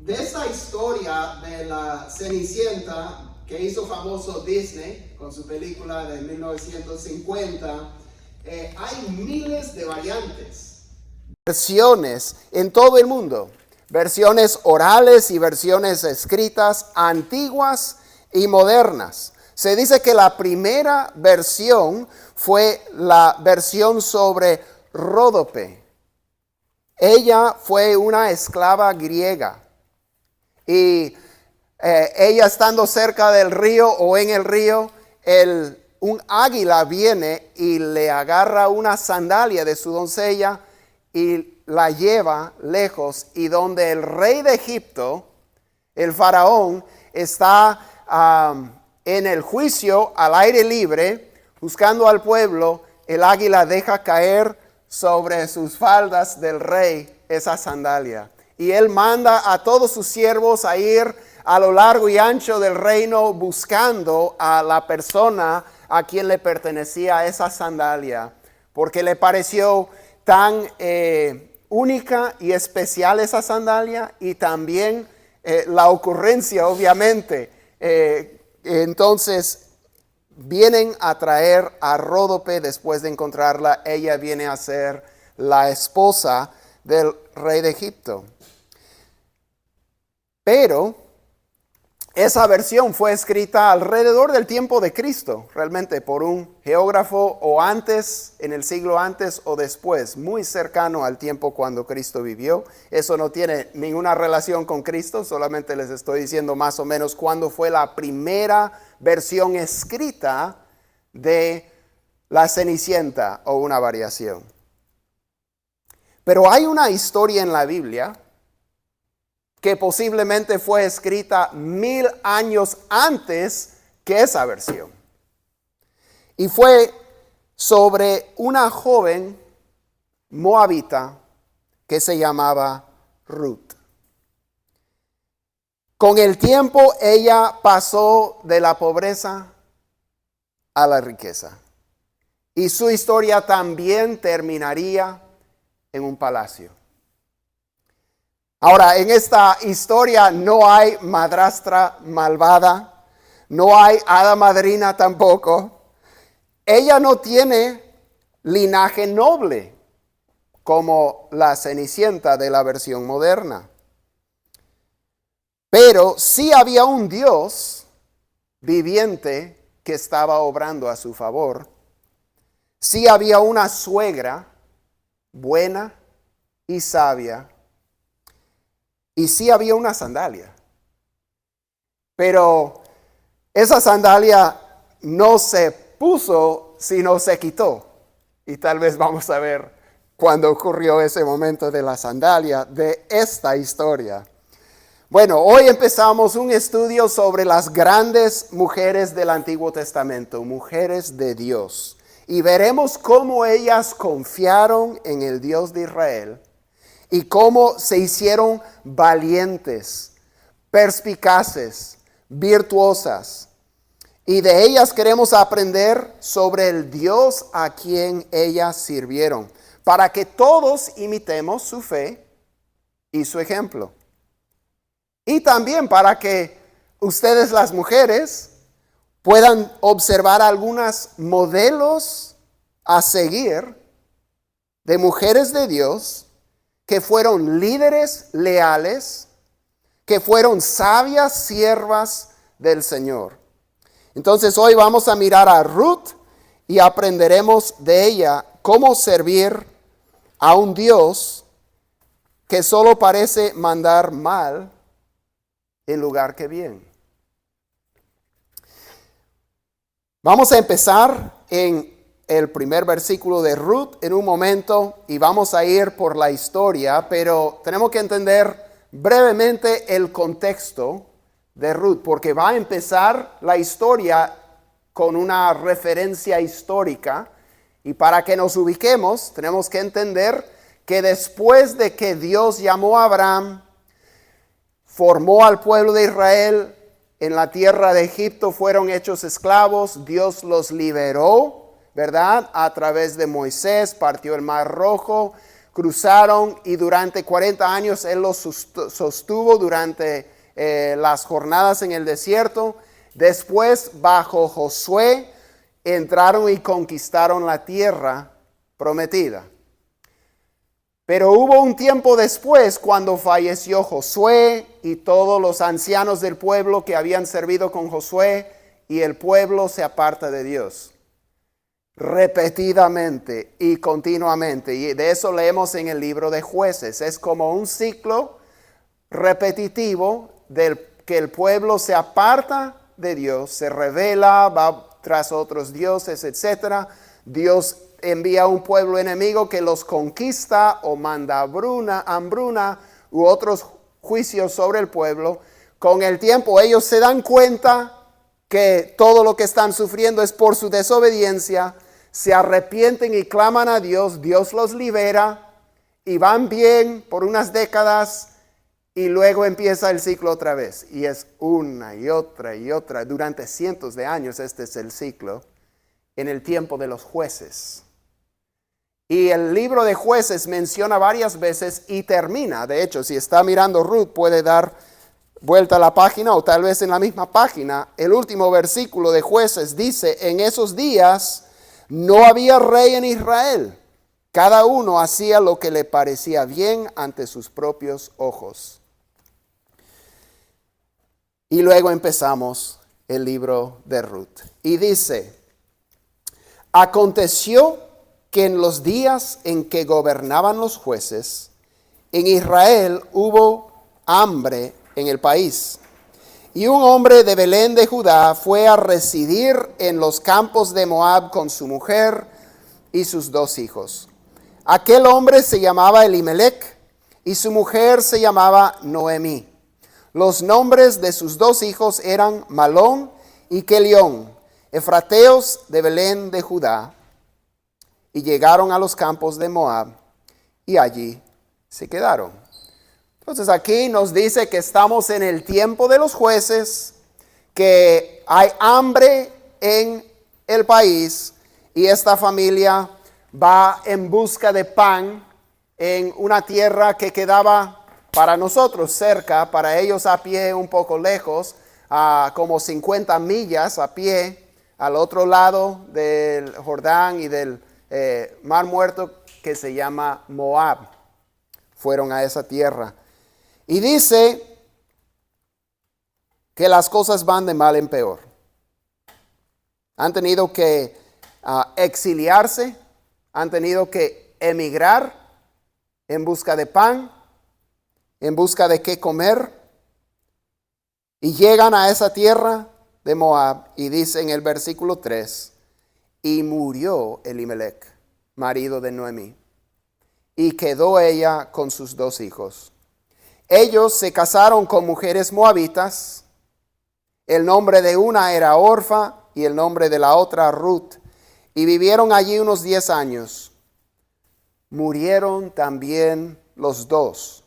De esta historia de la Cenicienta que hizo famoso Disney con su película de 1950, hay miles de variantes. Versiones en todo el mundo, versiones orales y versiones escritas, antiguas y modernas. Se dice que la primera versión fue la versión sobre Ródope. Ella fue una esclava griega. Y ella estando cerca del río o en el río, un águila viene y le agarra una sandalia de su doncella y la lleva lejos. Y donde el rey de Egipto, el faraón, está en el juicio al aire libre, buscando al pueblo, el águila deja caer sobre sus faldas del rey esa sandalia. Y él manda a todos sus siervos a ir a lo largo y ancho del reino buscando a la persona a quien le pertenecía esa sandalia, porque le pareció tan única y especial esa sandalia, y también la ocurrencia, obviamente. Entonces vienen a traer a Ródope después de encontrarla. Ella viene a ser la esposa del rey de Egipto. Pero esa versión fue escrita alrededor del tiempo de Cristo, realmente por un geógrafo, o antes, en el siglo antes o después, muy cercano al tiempo cuando Cristo vivió. Eso no tiene ninguna relación con Cristo, solamente les estoy diciendo más o menos cuándo fue la primera versión escrita de la Cenicienta o una variación. Pero hay una historia en la Biblia que posiblemente fue escrita 1000 años antes que esa versión. Y fue sobre una joven moabita que se llamaba Ruth. Con el tiempo ella pasó de la pobreza a la riqueza. Y su historia también terminaría en un palacio. Ahora, en esta historia no hay madrastra malvada, no hay hada madrina tampoco. Ella no tiene linaje noble como la Cenicienta de la versión moderna. Pero sí había un Dios viviente que estaba obrando a su favor. Sí había una suegra buena y sabia. Y sí había una sandalia. Pero esa sandalia no se puso, sino se quitó. Y tal vez vamos a ver cuándo ocurrió ese momento de la sandalia de esta historia. Bueno, hoy empezamos un estudio sobre las grandes mujeres del Antiguo Testamento, mujeres de Dios. Y veremos cómo ellas confiaron en el Dios de Israel y cómo se hicieron valientes, perspicaces, virtuosas. Y de ellas queremos aprender sobre el Dios a quien ellas sirvieron, para que todos imitemos su fe y su ejemplo. Y también para que ustedes, las mujeres, puedan observar algunos modelos a seguir de mujeres de Dios que fueron líderes leales, que fueron sabias siervas del Señor. Entonces hoy vamos a mirar a Ruth y aprenderemos de ella cómo servir a un Dios que solo parece mandar mal en lugar que bien. Vamos a empezar en el primer versículo de Ruth en un momento y vamos a ir por la historia, pero tenemos que entender brevemente el contexto de Ruth, porque va a empezar la historia con una referencia histórica, y para que nos ubiquemos tenemos que entender que después de que Dios llamó a Abraham, formó al pueblo de Israel en la tierra de Egipto, fueron hechos esclavos, Dios los liberó, ¿verdad? A través de Moisés, partió el Mar Rojo, cruzaron y durante 40 años Él los sostuvo durante las jornadas en el desierto. Después, bajo Josué, entraron y conquistaron la tierra prometida. Pero hubo un tiempo después cuando falleció Josué y todos los ancianos del pueblo que habían servido con Josué, y el pueblo se aparta de Dios repetidamente y continuamente. Y de eso leemos en el libro de Jueces. Es como un ciclo repetitivo del que el pueblo se aparta de Dios, se rebela, va tras otros dioses, etc. Dios envía un pueblo enemigo que los conquista o manda hambruna u otros juicios sobre el pueblo. Con el tiempo ellos se dan cuenta que todo lo que están sufriendo es por su desobediencia, se arrepienten y claman a Dios, Dios los libera y van bien por unas décadas y luego empieza el ciclo otra vez. Y es una y otra, durante cientos de años este es el ciclo, en el tiempo de los jueces. Y el libro de Jueces menciona varias veces y termina, de hecho, si está mirando Ruth puede dar vuelta a la página o tal vez en la misma página. El último versículo de Jueces dice: en esos días no había rey en Israel. Cada uno hacía lo que le parecía bien ante sus propios ojos. Y luego empezamos el libro de Ruth. Y dice: aconteció que en los días en que gobernaban los jueces, en Israel hubo hambre en el país. Y un hombre de Belén de Judá fue a residir en los campos de Moab con su mujer y sus 2 hijos. Aquel hombre se llamaba Elimelech y su mujer se llamaba Noemí. Los nombres de sus 2 hijos eran Malón y Kelión, efrateos de Belén de Judá. Y llegaron a los campos de Moab y allí se quedaron. Entonces aquí nos dice que estamos en el tiempo de los jueces, que hay hambre en el país y esta familia va en busca de pan en una tierra que quedaba para nosotros cerca, para ellos a pie un poco lejos, a como 50 millas a pie al otro lado del Jordán y del Mar Muerto, que se llama Moab. Fueron a esa tierra. Y dice que las cosas van de mal en peor. Han tenido que exiliarse, han tenido que emigrar en busca de pan, en busca de qué comer. Y llegan a esa tierra de Moab y dice en el versículo 3, y murió Elimelech, marido de Noemí, y quedó ella con sus 2 hijos. Ellos se casaron con mujeres moabitas. El nombre de una era Orfa y el nombre de la otra Ruth. Y vivieron allí unos 10 años. Murieron también los 2,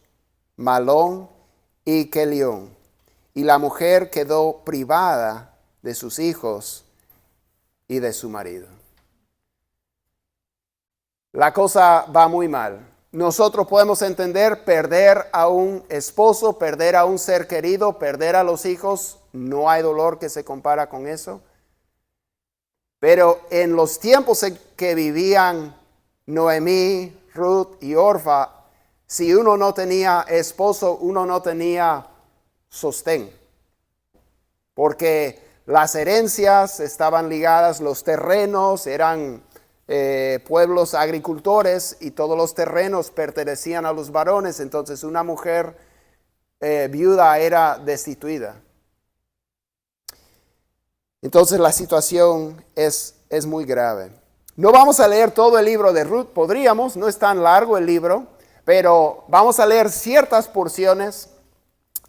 Malón y Kelión. Y la mujer quedó privada de sus hijos y de su marido. La cosa va muy mal. Nosotros podemos entender perder a un esposo, perder a un ser querido, perder a los hijos. No hay dolor que se compara con eso. Pero en los tiempos en que vivían Noemí, Ruth y Orfa, si uno no tenía esposo, uno no tenía sostén. Porque las herencias estaban ligadas, los terrenos eran pueblos agricultores y todos los terrenos pertenecían a los varones. Entonces una mujer viuda era destituida. Entonces la situación es muy grave. No vamos a leer todo el libro de Ruth, podríamos, no es tan largo el libro, pero vamos a leer ciertas porciones,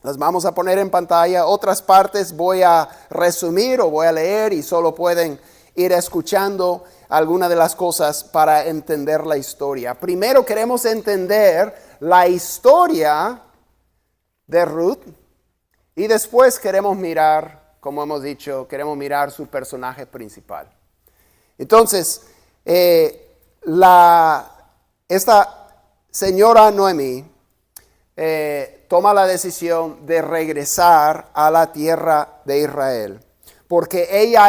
las vamos a poner en pantalla, otras partes voy a resumir o voy a leer y solo pueden ir escuchando algunas de las cosas para entender la historia. Primero queremos entender la historia de Ruth y después queremos mirar, como hemos dicho, queremos mirar su personaje principal. Entonces, esta señora Noemí toma la decisión de regresar a la tierra de Israel, porque ella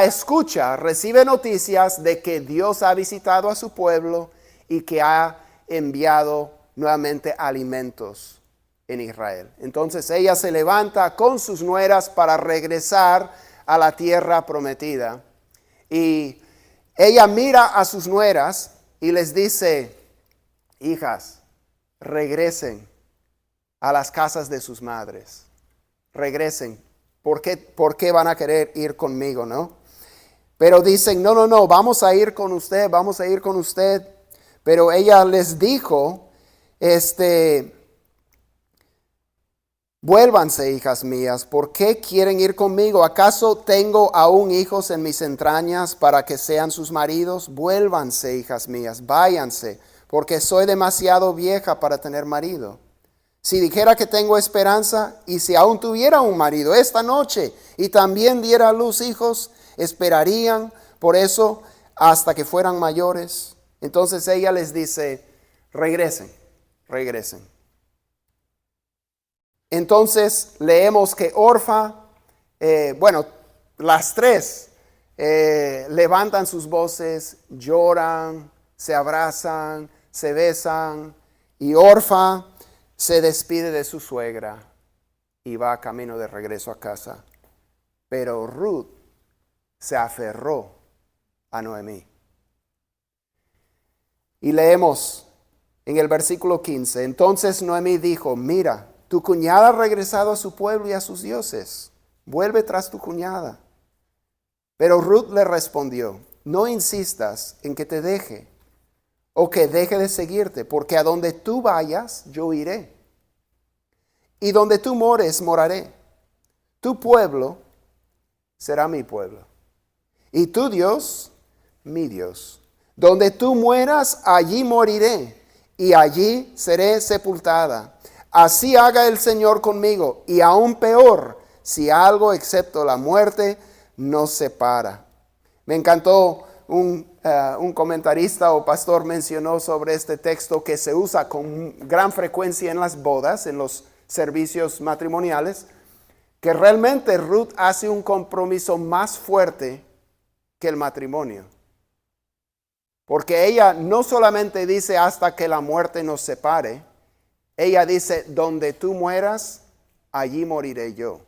recibe noticias de que Dios ha visitado a su pueblo y que ha enviado nuevamente alimentos en Israel. Entonces ella se levanta con sus nueras para regresar a la tierra prometida. Y ella mira a sus nueras y les dice: hijas, regresen a las casas de sus madres. Regresen. ¿Por qué van a querer ir conmigo, no? Pero dicen: no, vamos a ir con usted, vamos a ir con usted. Pero ella les dijo, vuélvanse, hijas mías, ¿por qué quieren ir conmigo? ¿Acaso tengo aún hijos en mis entrañas para que sean sus maridos? Vuélvanse, hijas mías, váyanse, porque soy demasiado vieja para tener marido. Si dijera que tengo esperanza, y si aún tuviera un marido esta noche, y también diera a luz hijos, esperarían por eso hasta que fueran mayores. Entonces ella les dice: regresen. Entonces leemos que Orfa, las tres levantan sus voces, lloran, se abrazan, se besan, y Orfa se despide de su suegra y va camino de regreso a casa. Pero Ruth se aferró a Noemí. Y leemos en el versículo 15: entonces Noemí dijo: mira, tu cuñada ha regresado a su pueblo y a sus dioses. Vuelve tras tu cuñada. Pero Ruth le respondió: no insistas en que te deje o que deje de seguirte, porque a donde tú vayas, yo iré. Y donde tú mores, moraré. Tu pueblo será mi pueblo. Y tu Dios, mi Dios. Donde tú mueras, allí moriré, y allí seré sepultada. Así haga el Señor conmigo, y aún peor, si algo excepto la muerte nos separa. Me encantó un comentarista o pastor mencionó sobre este texto que se usa con gran frecuencia en las bodas, en los servicios matrimoniales, que realmente Ruth hace un compromiso más fuerte que el matrimonio. Porque ella no solamente dice hasta que la muerte nos separe, ella dice: donde tú mueras, allí moriré yo.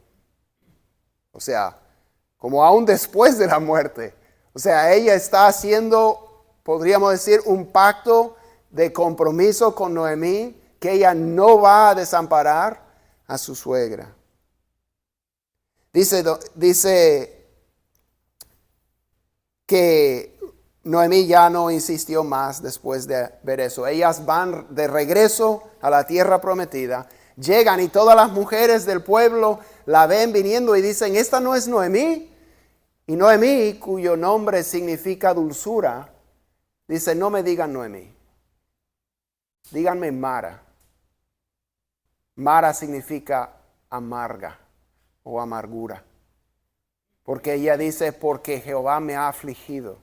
O sea, como aún después de la muerte. O sea, ella está haciendo, podríamos decir, un pacto de compromiso con Noemí, que ella no va a desamparar a su suegra. Dice que Noemí ya no insistió más después de ver eso. Ellas van de regreso a la tierra prometida. Llegan y todas las mujeres del pueblo la ven viniendo y dicen: ¿esta no es Noemí? Y Noemí, cuyo nombre significa dulzura, dice: no me digan Noemí, díganme Mara. Mara significa amarga o amargura. Porque ella dice: porque Jehová me ha afligido.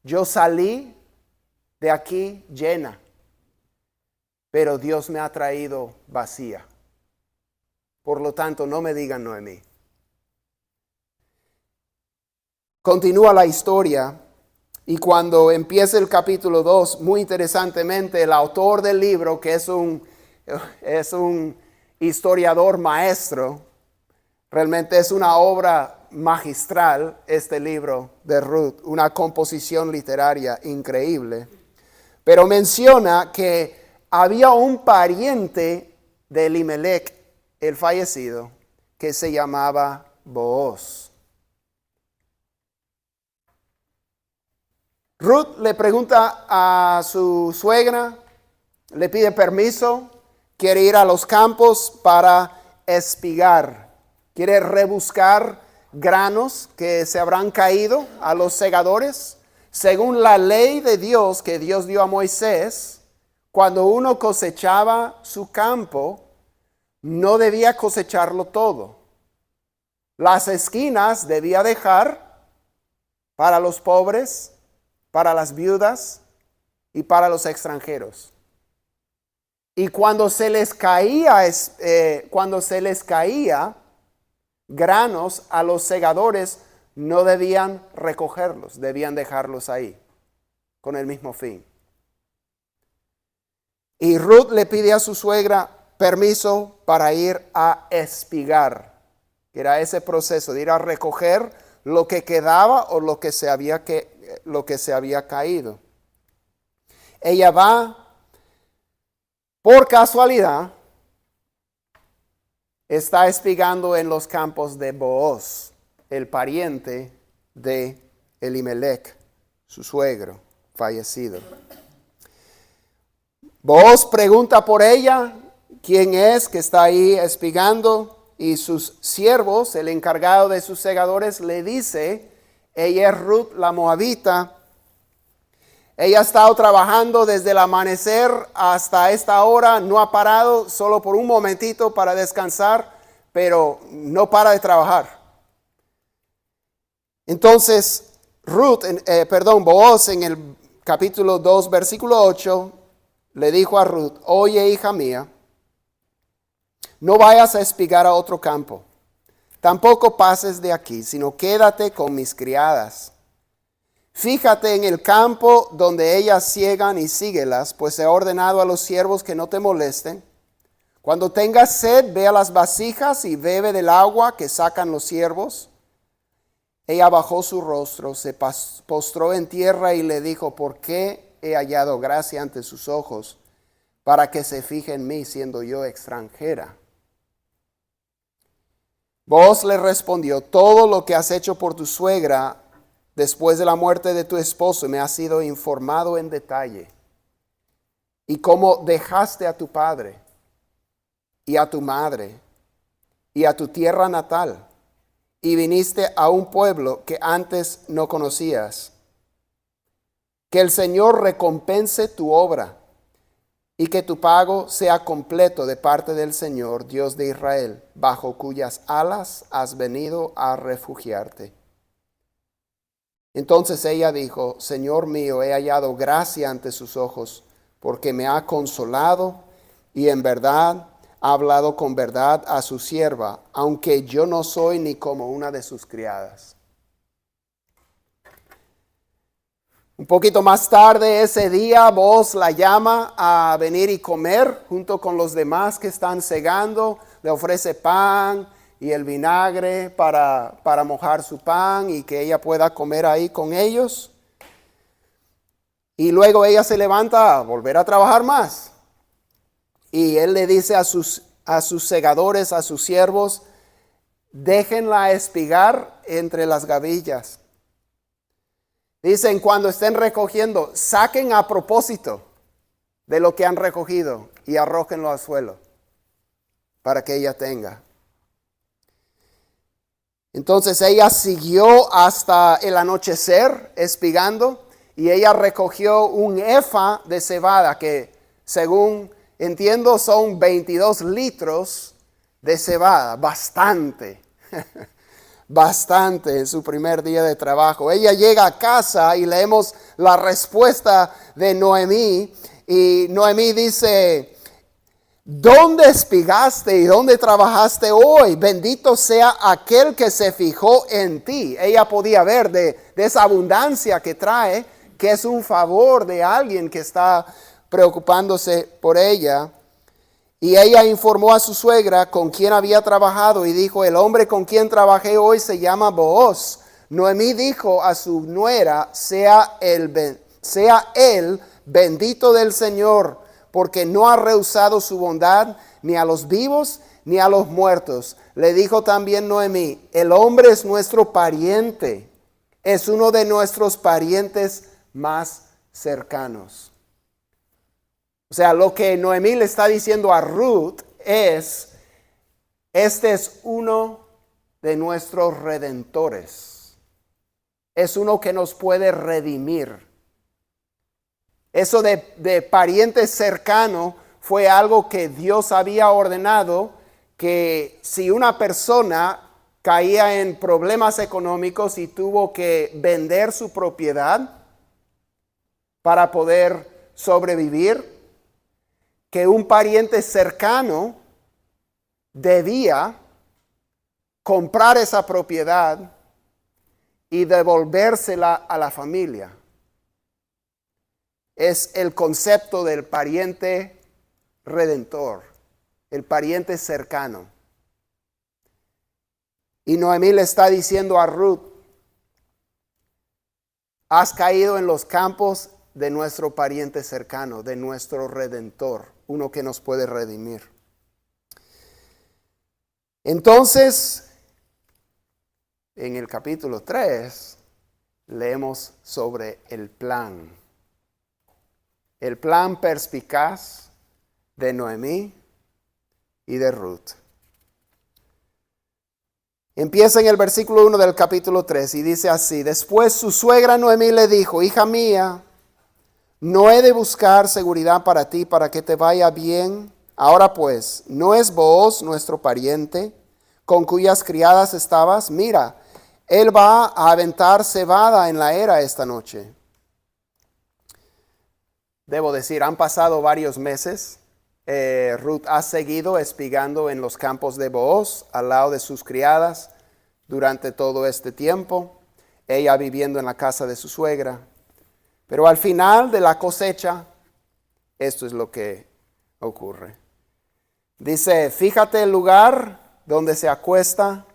Yo salí de aquí llena, pero Dios me ha traído vacía. Por lo tanto, no me digan Noemí. Continúa la historia, y cuando empieza el capítulo 2, muy interesantemente, el autor del libro, que es un historiador maestro, realmente es una obra magistral este libro de Ruth, una composición literaria increíble, pero menciona que había un pariente de Elimelech, el fallecido, que se llamaba Booz. Ruth le pregunta a su suegra, le pide permiso, quiere ir a los campos para espigar, quiere rebuscar granos que se habrán caído a los segadores. Según la ley de Dios que Dios dio a Moisés, cuando uno cosechaba su campo, no debía cosecharlo todo. Las esquinas debía dejar para los pobres, para las viudas y para los extranjeros. Y cuando se les caía, granos a los segadores, no debían recogerlos, debían dejarlos ahí, con el mismo fin. Y Ruth le pide a su suegra permiso para ir a espigar, que era ese proceso de ir a recoger lo que quedaba o lo que se había caído. Ella va, por casualidad, está espigando en los campos de Booz, el pariente de Elimelech, su suegro fallecido. Booz pregunta por ella quién es que está ahí espigando, y sus siervos, el encargado de sus segadores, le dice: ella es Ruth la moabita. Ella ha estado trabajando desde el amanecer hasta esta hora, no ha parado, solo por un momentito para descansar, pero no para de trabajar. Entonces, Booz en el capítulo 2, versículo 8, le dijo a Ruth: oye, hija mía, no vayas a espigar a otro campo, tampoco pases de aquí, sino quédate con mis criadas. Fíjate en el campo donde ellas siegan y síguelas, pues he ordenado a los siervos que no te molesten. Cuando tengas sed, ve a las vasijas y bebe del agua que sacan los siervos. Ella bajó su rostro, se postró en tierra y le dijo: ¿por qué he hallado gracia ante sus ojos para que se fije en mí, siendo yo extranjera? Booz le respondió: todo lo que has hecho por tu suegra después de la muerte de tu esposo me ha sido informado en detalle. Y cómo dejaste a tu padre y a tu madre y a tu tierra natal y viniste a un pueblo que antes no conocías. Que el Señor recompense tu obra y que tu pago sea completo de parte del Señor, Dios de Israel, bajo cuyas alas has venido a refugiarte. Entonces ella dijo: Señor mío, he hallado gracia ante sus ojos, porque me ha consolado y en verdad ha hablado con verdad a su sierva, aunque yo no soy ni como una de sus criadas. Un poquito más tarde ese día, Booz la llama a venir y comer junto con los demás que están segando. Le ofrece pan y el vinagre para mojar su pan y que ella pueda comer ahí con ellos. Y luego ella se levanta a volver a trabajar más. Y él le dice a sus segadores, a sus siervos: déjenla espigar entre las gavillas. Dicen: cuando estén recogiendo, saquen a propósito de lo que han recogido y arrójenlo al suelo para que ella tenga. Entonces ella siguió hasta el anochecer espigando, y ella recogió un efa de cebada, que según entiendo son 22 litros de cebada, bastante. Bastante en su primer día de trabajo. Ella llega a casa y leemos la respuesta de Noemí, y Noemí dice: ¿dónde espigaste y dónde trabajaste hoy? Bendito sea aquel que se fijó en ti. Ella podía ver de esa abundancia que trae, que es un favor de alguien que está preocupándose por ella. Y ella informó a su suegra con quien había trabajado y dijo: el hombre con quien trabajé hoy se llama Booz. Noemí dijo a su nuera: sea él bendito del Señor, porque no ha rehusado su bondad ni a los vivos ni a los muertos. Le dijo también Noemí: el hombre es nuestro pariente, es uno de nuestros parientes más cercanos. O sea, lo que Noemí le está diciendo a Ruth es: este es uno de nuestros redentores. Es uno que nos puede redimir. Eso de pariente cercano fue algo que Dios había ordenado, que si una persona caía en problemas económicos y tuvo que vender su propiedad para poder sobrevivir, que un pariente cercano debía comprar esa propiedad y devolvérsela a la familia. Es el concepto del pariente redentor, el pariente cercano. Y Noemí le está diciendo a Ruth, has caído en los campos de nuestro pariente cercano, de nuestro redentor, uno que nos puede redimir. Entonces, en el capítulo 3, leemos sobre el plan perspicaz de Noemí y de Ruth. Empieza en el versículo 1 del capítulo 3 y dice así: después su suegra Noemí le dijo, hija mía, ¿no he de buscar seguridad para ti, para que te vaya bien? Ahora pues, ¿no es Booz nuestro pariente, con cuyas criadas estabas? Mira, él va a aventar cebada en la era esta noche. Debo decir, han pasado varios meses. Ruth ha seguido espigando en los campos de Booz, al lado de sus criadas, durante todo este tiempo, ella viviendo en la casa de su suegra. Pero al final de la cosecha, esto es lo que ocurre. Dice, fíjate el lugar donde se acuesta,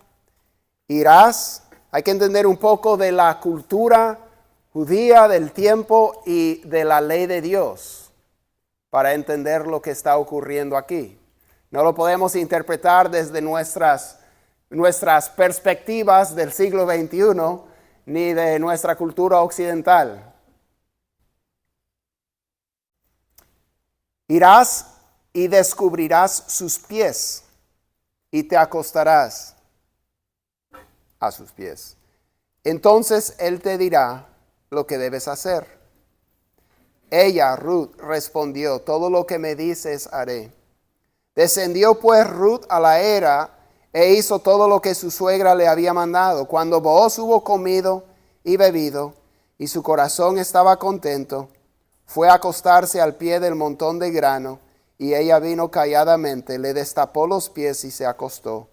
irás. Hay que entender un poco de la cultura judía del tiempo y de la ley de Dios para entender lo que está ocurriendo aquí. No lo podemos interpretar desde nuestras perspectivas del siglo XXI ni de nuestra cultura occidental. Irás y descubrirás sus pies y te acostarás a sus pies. Entonces él te dirá lo que debes hacer. Ella, Ruth, respondió, todo lo que me dices haré. Descendió pues Ruth a la era e hizo todo lo que su suegra le había mandado. Cuando Booz hubo comido y bebido y su corazón estaba contento, fue a acostarse al pie del montón de grano y ella vino calladamente, le destapó los pies y se acostó.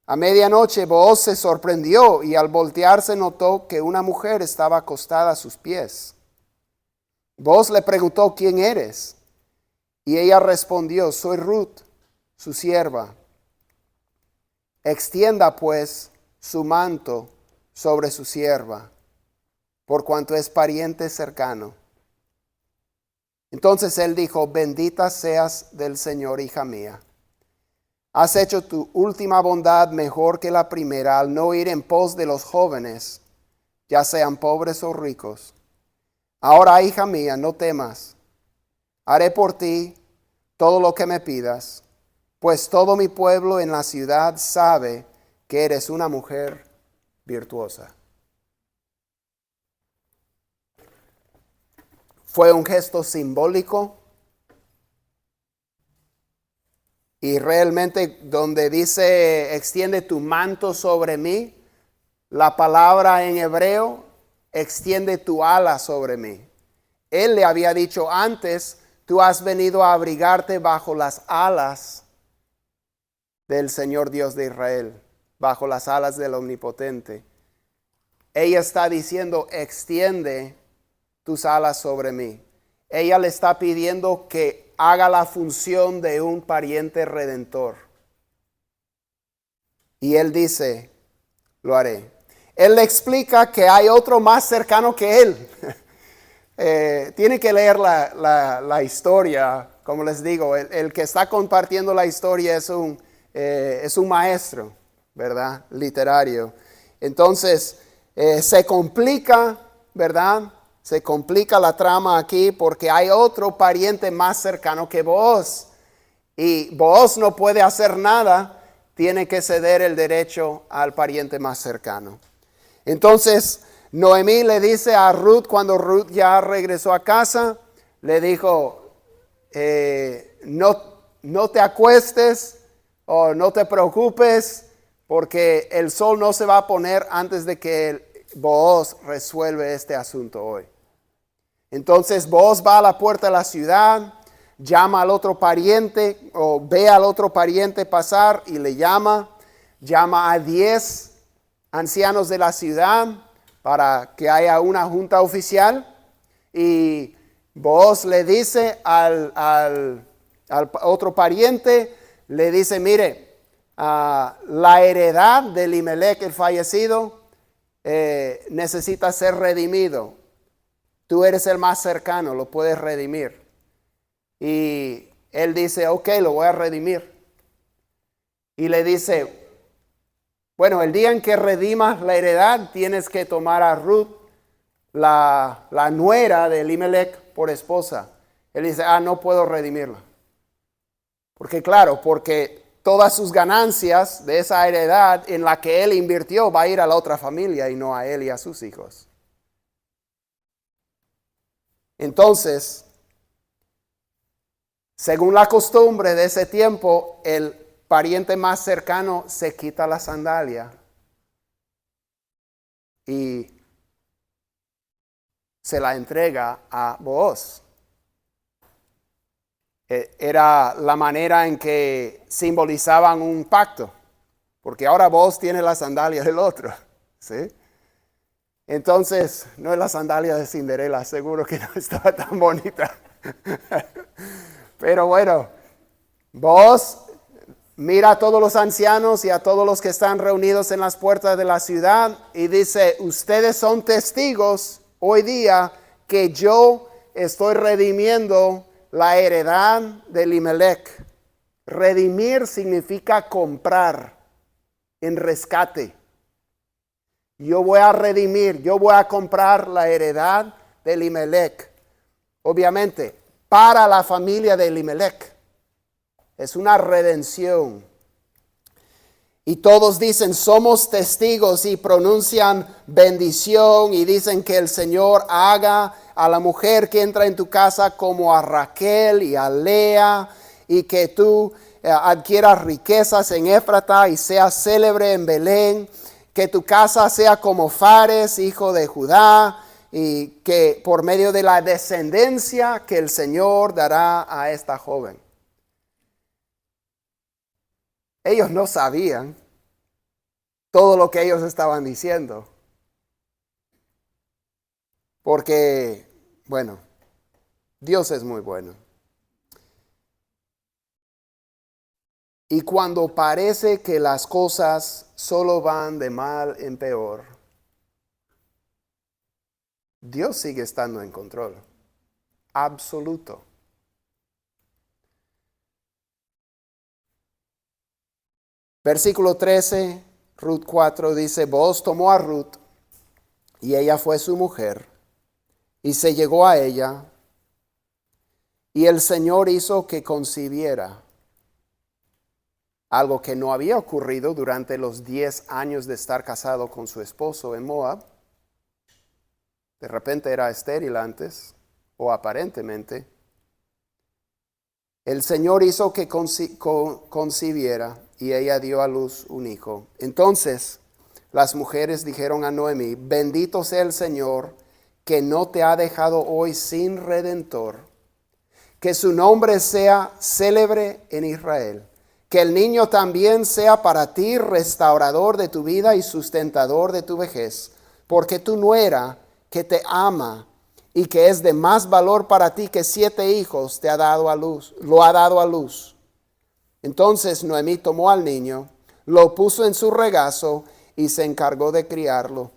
A medianoche Booz se sorprendió y al voltearse notó que una mujer estaba acostada a sus pies. Booz le preguntó, ¿quién eres? Y ella respondió, soy Ruth, su sierva. Extienda pues su manto sobre su sierva, por cuanto es pariente cercano. Entonces él dijo, bendita seas del Señor, hija mía. Has hecho tu última bondad mejor que la primera al no ir en pos de los jóvenes, ya sean pobres o ricos. Ahora, hija mía, no temas. Haré por ti todo lo que me pidas, pues todo mi pueblo en la ciudad sabe que eres una mujer virtuosa. Fue un gesto simbólico. Y realmente donde dice, extiende tu manto sobre mí, la palabra en hebreo, extiende tu ala sobre mí. Él le había dicho antes, tú has venido a abrigarte bajo las alas del Señor Dios de Israel, bajo las alas del Omnipotente. Ella está diciendo, extiende tus alas sobre mí. Ella le está pidiendo que haga la función de un pariente redentor. Y él dice, lo haré. Él le explica que hay otro más cercano que él. Tiene que leer la historia, como les digo. El que está compartiendo la historia es un maestro, ¿verdad? Literario. Entonces, se complica, ¿verdad? Se complica la trama aquí porque hay otro pariente más cercano que Booz. Y Booz no puede hacer nada, tiene que ceder el derecho al pariente más cercano. Entonces, Noemí le dice a Ruth, cuando Ruth ya regresó a casa, le dijo, no te acuestes o no te preocupes porque el sol no se va a poner antes de que Booz resuelve este asunto hoy. Entonces Booz va a la puerta de la ciudad, llama al otro pariente o ve al otro pariente pasar y le llama a 10 ancianos de la ciudad para que haya una junta oficial, y Booz le dice al otro pariente, le dice, mire, la heredad de Elimelech, el fallecido, necesita ser redimido. Tú eres el más cercano, lo puedes redimir. Y él dice, ok, lo voy a redimir. Y le dice, bueno, el día en que redimas la heredad, tienes que tomar a Ruth, la nuera de Elimelech, por esposa. Él dice, no puedo redimirla. Porque todas sus ganancias de esa heredad en la que él invirtió va a ir a la otra familia y no a él y a sus hijos. Entonces, según la costumbre de ese tiempo, el pariente más cercano se quita la sandalia y se la entrega a Booz. Era la manera en que simbolizaban un pacto, porque ahora Booz tiene la sandalia del otro, ¿sí? Entonces, no es la sandalia de Cinderela, seguro que no estaba tan bonita. Pero bueno, Booz mira a todos los ancianos y a todos los que están reunidos en las puertas de la ciudad y dice, ustedes son testigos hoy día que yo estoy redimiendo la heredad de Elimelech. Redimir significa comprar en rescate. Yo voy a redimir, yo voy a comprar la heredad de Elimelech. Obviamente, para la familia de Elimelech. Es una redención. Y todos dicen, somos testigos, y pronuncian bendición y dicen que el Señor haga a la mujer que entra en tu casa como a Raquel y a Lea, y que tú adquieras riquezas en Éfrata y seas célebre en Belén, que tu casa sea como Fares, hijo de Judá, y que por medio de la descendencia que el Señor dará a esta joven. Ellos no sabían todo lo que ellos estaban diciendo. Porque, bueno, Dios es muy bueno. Y cuando parece que las cosas solo van de mal en peor, Dios sigue estando en control. Absoluto. Versículo 13, Ruth 4 dice, Booz tomó a Ruth y ella fue su mujer y se llegó a ella, y el Señor hizo que concibiera, algo que no había ocurrido durante los 10 años de estar casado con su esposo en Moab. De repente era estéril antes, o aparentemente. El Señor hizo que concibiera, y ella dio a luz un hijo. Entonces las mujeres dijeron a Noemí, bendito sea el Señor, que no te ha dejado hoy sin redentor. Que su nombre sea célebre en Israel. Que el niño también sea para ti restaurador de tu vida y sustentador de tu vejez. Porque tu nuera, que te ama y que es de más valor para ti que 7 hijos, te ha dado a luz, lo ha dado a luz. Entonces Noemí tomó al niño, lo puso en su regazo y se encargó de criarlo.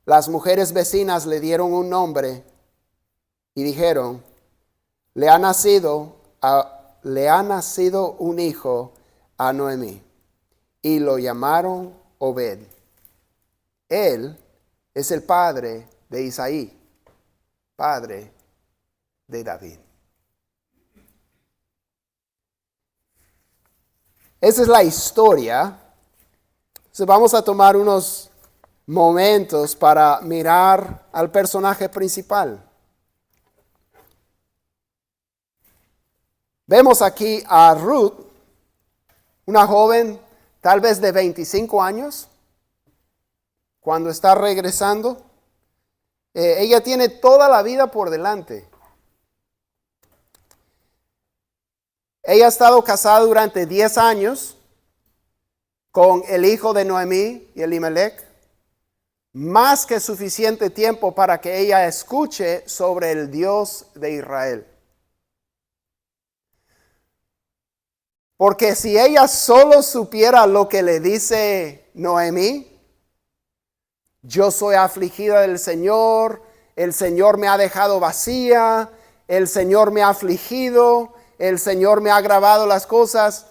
Las mujeres vecinas le dieron un nombre y dijeron, le ha nacido un hijo a Noemí, y lo llamaron Obed. Él es el padre de Isaí, padre de David. Esa es la historia. Entonces vamos a tomar unos momentos para mirar al personaje principal. Vemos aquí a Ruth, una joven tal vez de 25 años, cuando está regresando. Ella tiene toda la vida por delante. Ella ha estado casada durante 10 años con el hijo de Noemí y Elimelech. Más que suficiente tiempo para que ella escuche sobre el Dios de Israel. Porque si ella solo supiera lo que le dice Noemí, yo soy afligida del Señor, el Señor me ha dejado vacía, el Señor me ha afligido, el Señor me ha agravado las cosas.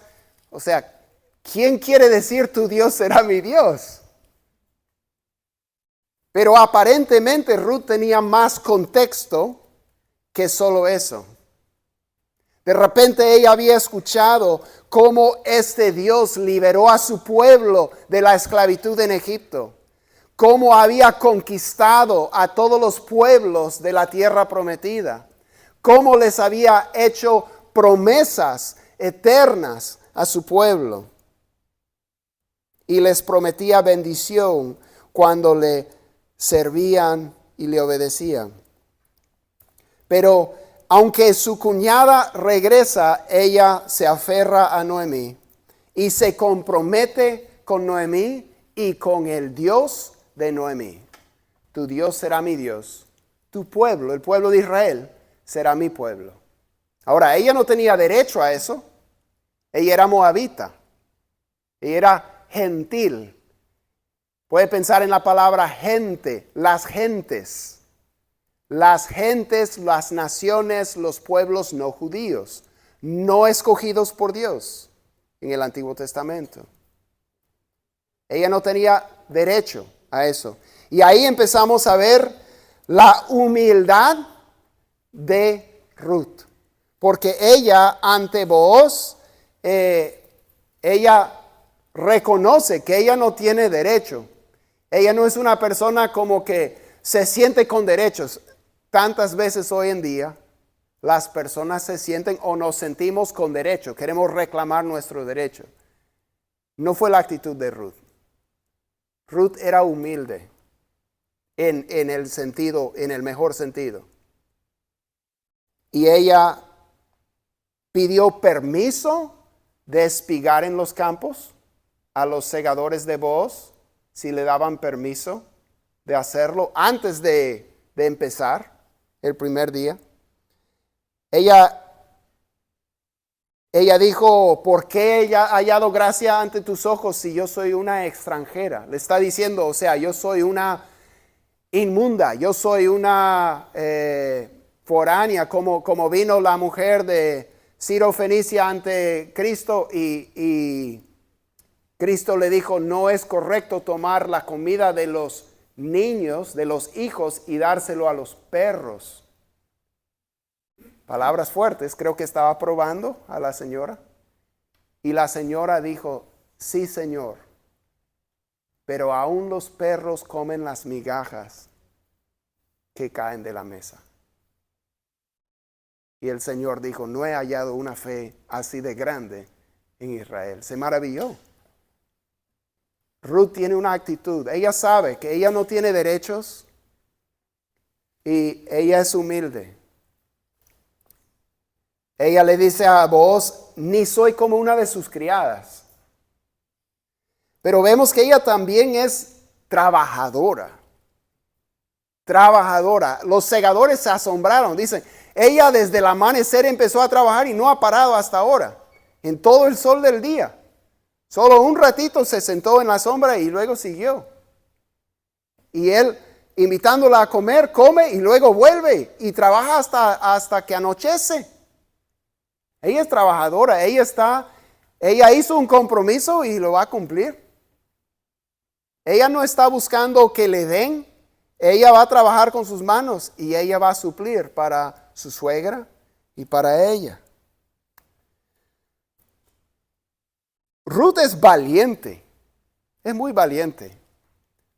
O sea, ¿quién quiere decir tu Dios será mi Dios? Pero aparentemente Ruth tenía más contexto que solo eso. De repente ella había escuchado cómo este Dios liberó a su pueblo de la esclavitud en Egipto. Cómo había conquistado a todos los pueblos de la tierra prometida. Cómo les había hecho promesas eternas a su pueblo. Y les prometía bendición cuando le servían y le obedecían. Pero aunque su cuñada regresa, ella se aferra a Noemí y se compromete con Noemí y con el Dios de Noemí. Tu Dios será mi Dios, tu pueblo, el pueblo de Israel, será mi pueblo. Ahora, ella no tenía derecho a eso. Ella era moabita, ella era gentil. Puede pensar en la palabra gente, las gentes. Las gentes, las naciones, los pueblos no judíos, no escogidos por Dios en el Antiguo Testamento. Ella no tenía derecho a eso. Y ahí empezamos a ver la humildad de Ruth. Porque ella ante Booz, ella reconoce que ella no tiene derecho. Ella no es una persona como que se siente con derechos. Tantas veces hoy en día las personas se sienten o nos sentimos con derecho. Queremos reclamar nuestro derecho. No fue la actitud de Ruth. Ruth era humilde en el sentido, en el mejor sentido. Y ella pidió permiso de espigar en los campos a los segadores de Booz, si le daban permiso de hacerlo antes de empezar el primer día. Ella dijo, ¿por qué ella ha hallado gracia ante tus ojos si yo soy una extranjera? Le está diciendo, o sea, yo soy una inmunda, yo soy una foránea, como vino la mujer de Ciro Fenicia ante Cristo y Cristo le dijo, no es correcto tomar la comida de los niños, de los hijos y dárselo a los perros. Palabras fuertes, creo que estaba probando a la señora. Y la señora dijo, sí, Señor, pero aún los perros comen las migajas que caen de la mesa. Y el Señor dijo, no he hallado una fe así de grande en Israel. Se maravilló. Ruth tiene una actitud. Ella sabe que ella no tiene derechos y ella es humilde. Ella le dice a Booz, ni soy como una de sus criadas. Pero vemos que ella también es trabajadora. Trabajadora. Los segadores se asombraron. Dicen, ella desde el amanecer empezó a trabajar y no ha parado hasta ahora. En todo el sol del día. Solo un ratito se sentó en la sombra y luego siguió. Y él, invitándola a comer, come y luego vuelve y trabaja hasta que anochece. Ella es trabajadora, ella hizo un compromiso y lo va a cumplir. Ella no está buscando que le den, ella va a trabajar con sus manos y ella va a suplir para su suegra y para ella. Ruth es valiente, es muy valiente.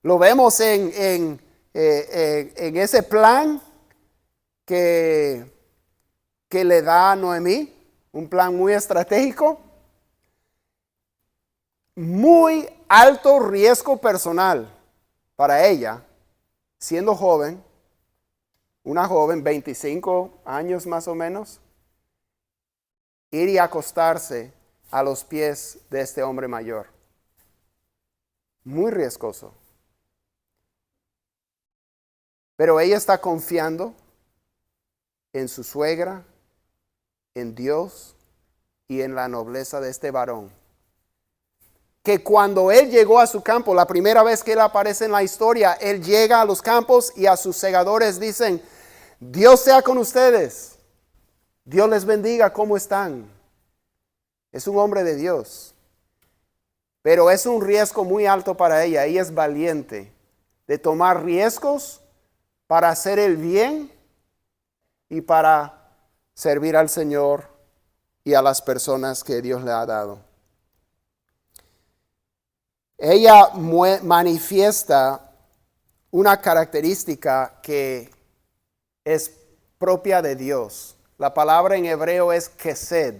Lo vemos en ese plan que le da a Noemí, un plan muy estratégico, muy alto riesgo personal para ella, siendo joven, una joven, 25 años más o menos. ir y acostarse a los pies de este hombre mayor. Muy riesgoso. Pero ella está confiando en su suegra, en Dios y en la nobleza de este varón. Que cuando él llegó a su campo, la primera vez que él aparece en la historia, él llega a los campos y a sus segadores dicen: Dios sea con ustedes. Dios les bendiga, ¿cómo están? Es un hombre de Dios. Pero es un riesgo muy alto para ella. Ella es valiente de tomar riesgos para hacer el bien y para servir al Señor y a las personas que Dios le ha dado. Ella manifiesta una característica que es propia de Dios. La palabra en hebreo es kesed.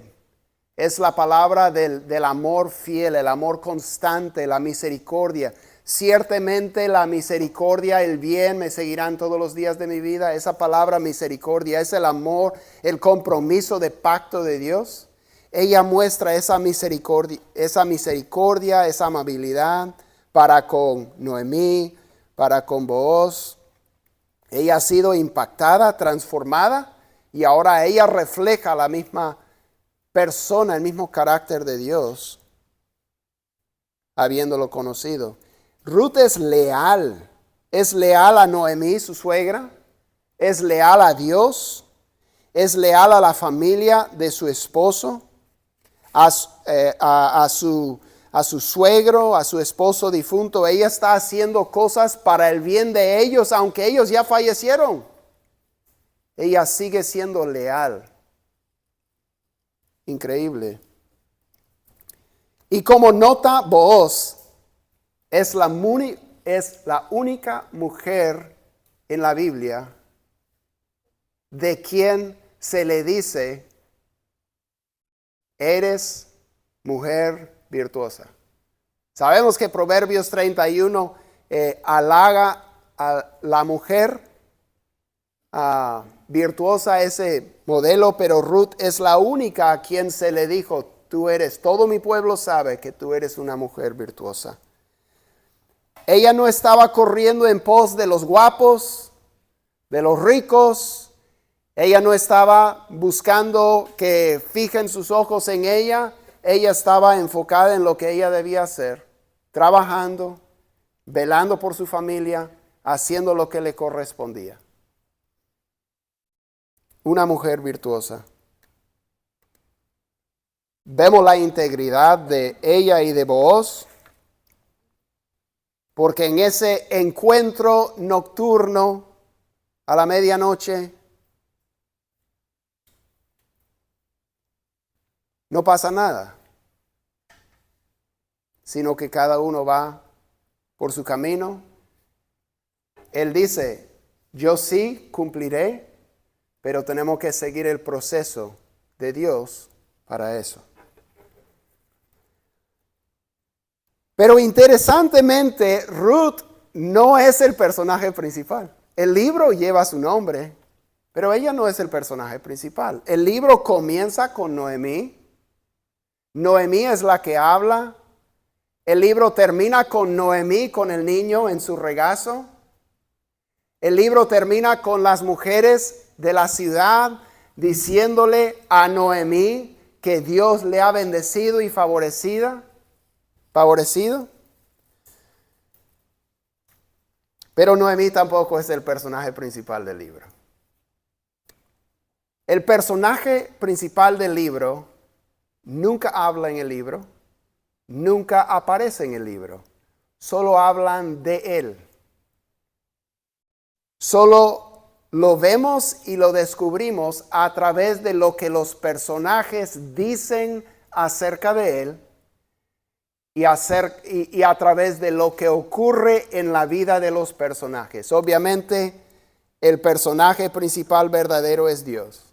Es la palabra del amor fiel, el amor constante, la misericordia. Ciertamente la misericordia, el bien me seguirán todos los días de mi vida. Esa palabra misericordia es el amor, el compromiso de pacto de Dios. Ella muestra esa misericordia, esa amabilidad para con Noemí, para con Booz. Ella ha sido impactada, transformada, y ahora ella refleja la misma persona, el mismo carácter de Dios, habiéndolo conocido. Ruth es leal a Noemí, su suegra, es leal a Dios, es leal a la familia de su esposo, a su suegro, a su esposo difunto. Ella está haciendo cosas para el bien de ellos, aunque ellos ya fallecieron. Ella sigue siendo leal. Increíble. Y como nota, Booz es la única mujer en la Biblia de quien se le dice: eres mujer virtuosa. Sabemos que Proverbios 31 halaga a la mujer virtuosa, ese modelo, pero Ruth es la única a quien se le dijo: todo mi pueblo sabe que tú eres una mujer virtuosa. Ella no estaba corriendo en pos de los guapos, de los ricos. Ella no estaba buscando que fijen sus ojos en ella. Ella estaba enfocada en lo que ella debía hacer, trabajando, velando por su familia, haciendo lo que le correspondía. Una mujer virtuosa. Vemos la integridad de ella y de Booz, porque en ese encuentro nocturno a la medianoche no pasa nada, sino que cada uno va por su camino. Él dice: yo sí cumpliré, pero tenemos que seguir el proceso de Dios para eso. Pero interesantemente, Ruth no es el personaje principal. El libro lleva su nombre, pero ella no es el personaje principal. El libro comienza con Noemí. Noemí es la que habla. El libro termina con Noemí, con el niño en su regazo. El libro termina con las mujeres de la ciudad diciéndole a Noemí que Dios le ha bendecido y favorecido. Pero Noemí tampoco es el personaje principal del libro. El personaje principal del libro nunca habla en el libro, nunca aparece en el libro. Solo hablan de él. Solo lo vemos y lo descubrimos a través de lo que los personajes dicen acerca de él y a través de lo que ocurre en la vida de los personajes. Obviamente, el personaje principal verdadero es Dios.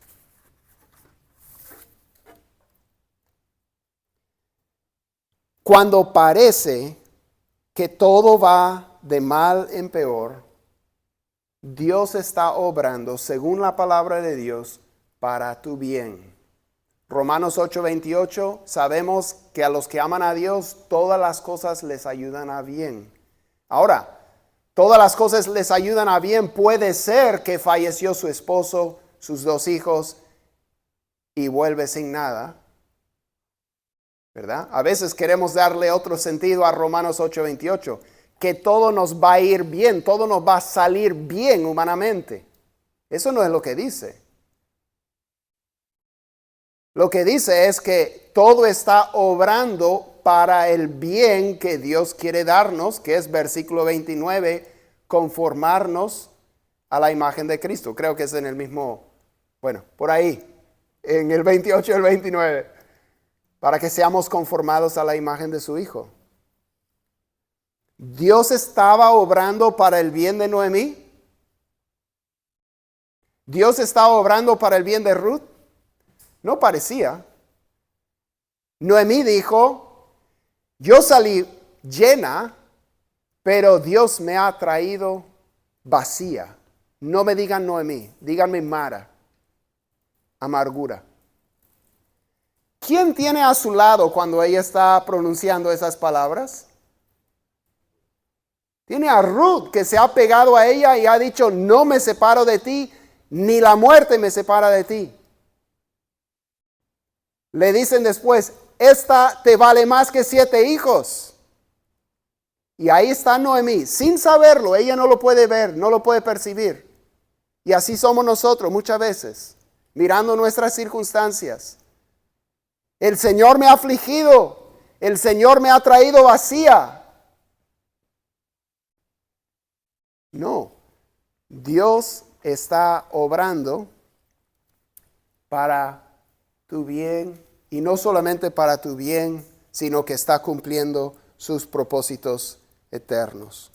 Cuando parece que todo va de mal en peor, Dios está obrando según la palabra de Dios para tu bien. Romanos 8:28, sabemos que a los que aman a Dios, todas las cosas les ayudan a bien. Ahora, todas las cosas les ayudan a bien. Puede ser que falleció su esposo, sus 2 hijos, y vuelve sin nada, ¿verdad? A veces queremos darle otro sentido a Romanos 8:28, que todo nos va a ir bien, todo nos va a salir bien humanamente. Eso no es lo que dice. Lo que dice es que todo está obrando para el bien que Dios quiere darnos, que es versículo 29, conformarnos a la imagen de Cristo. Creo que es en el mismo, bueno, por ahí, en el 28 y el 29, para que seamos conformados a la imagen de su Hijo. Dios estaba obrando para el bien de Noemí. Dios estaba obrando para el bien de Ruth. No parecía. Noemí dijo, yo salí llena, pero Dios me ha traído vacía. No me digan Noemí, díganme Mara, amargura. ¿Quién tiene a su lado cuando ella está pronunciando esas palabras? Tiene a Ruth, que se ha pegado a ella y ha dicho, no me separo de ti, ni la muerte me separa de ti. Le dicen después, esta te vale más que 7 hijos. Y ahí está Noemí, sin saberlo, ella no lo puede ver, no lo puede percibir. Y así somos nosotros muchas veces, mirando nuestras circunstancias. El Señor me ha afligido, el Señor me ha traído vacía. No, Dios está obrando para tu bien, y no solamente para tu bien, sino que está cumpliendo sus propósitos eternos.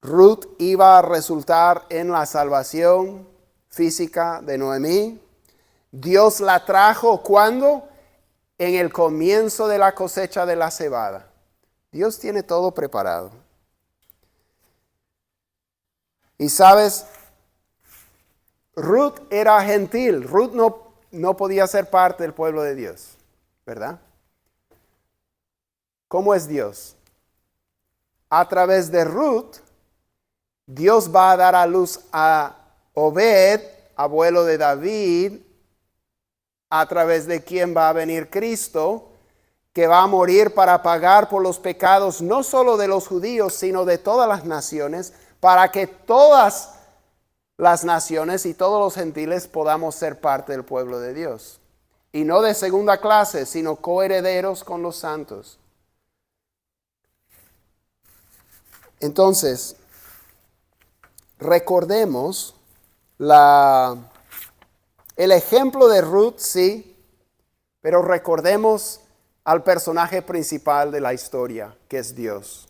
Ruth iba a resultar en la salvación física de Noemí. Dios la trajo, ¿cuándo? En el comienzo de la cosecha de la cebada. Dios tiene todo preparado. Y sabes, Ruth era gentil. Ruth no podía ser parte del pueblo de Dios, ¿verdad? ¿Cómo es Dios? A través de Ruth, Dios va a dar a luz a Obed, abuelo de David, a través de quien va a venir Cristo, que va a morir para pagar por los pecados no solo de los judíos, sino de todas las naciones, para que todas las naciones y todos los gentiles podamos ser parte del pueblo de Dios. Y no de segunda clase, sino coherederos con los santos. Entonces, recordemos el ejemplo de Ruth, sí, pero recordemos al personaje principal de la historia, que es Dios.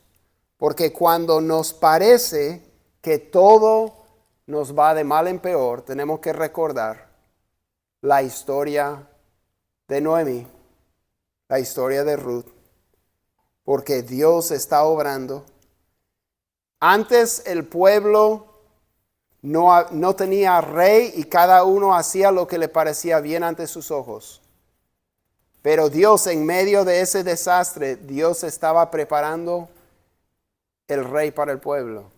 Porque cuando nos parece que todo nos va de mal en peor, tenemos que recordar la historia de Noemí, la historia de Ruth, porque Dios está obrando. Antes el pueblo no tenía rey y cada uno hacía lo que le parecía bien ante sus ojos. Pero Dios, en medio de ese desastre, Dios estaba preparando el rey para el pueblo,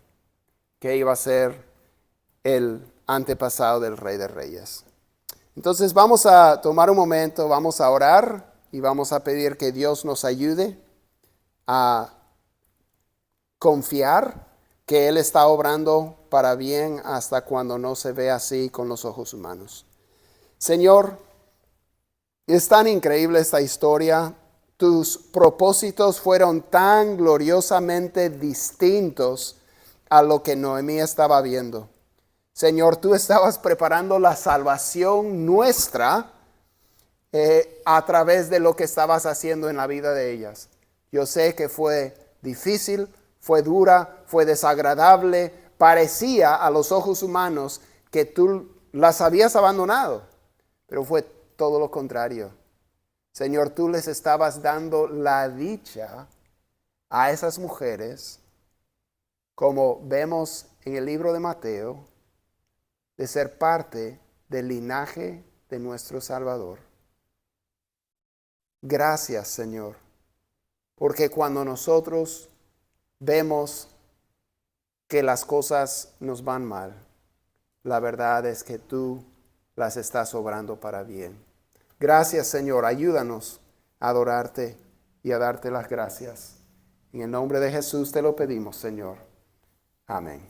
que iba a ser el antepasado del Rey de Reyes. Entonces vamos a tomar un momento, vamos a orar y vamos a pedir que Dios nos ayude a confiar que Él está obrando para bien hasta cuando no se ve así con los ojos humanos. Señor, es tan increíble esta historia. Tus propósitos fueron tan gloriosamente distintos a lo que Noemí estaba viendo. Señor, tú estabas preparando la salvación nuestra a través de lo que estabas haciendo en la vida de ellas. Yo sé que fue difícil, fue dura, fue desagradable. Parecía a los ojos humanos que tú las habías abandonado, pero fue todo lo contrario. Señor, tú les estabas dando la dicha a esas mujeres, como vemos en el libro de Mateo, de ser parte del linaje de nuestro Salvador. Gracias, Señor, porque cuando nosotros vemos que las cosas nos van mal, la verdad es que tú las estás obrando para bien. Gracias, Señor. Ayúdanos a adorarte y a darte las gracias. En el nombre de Jesús te lo pedimos, Señor. Amén.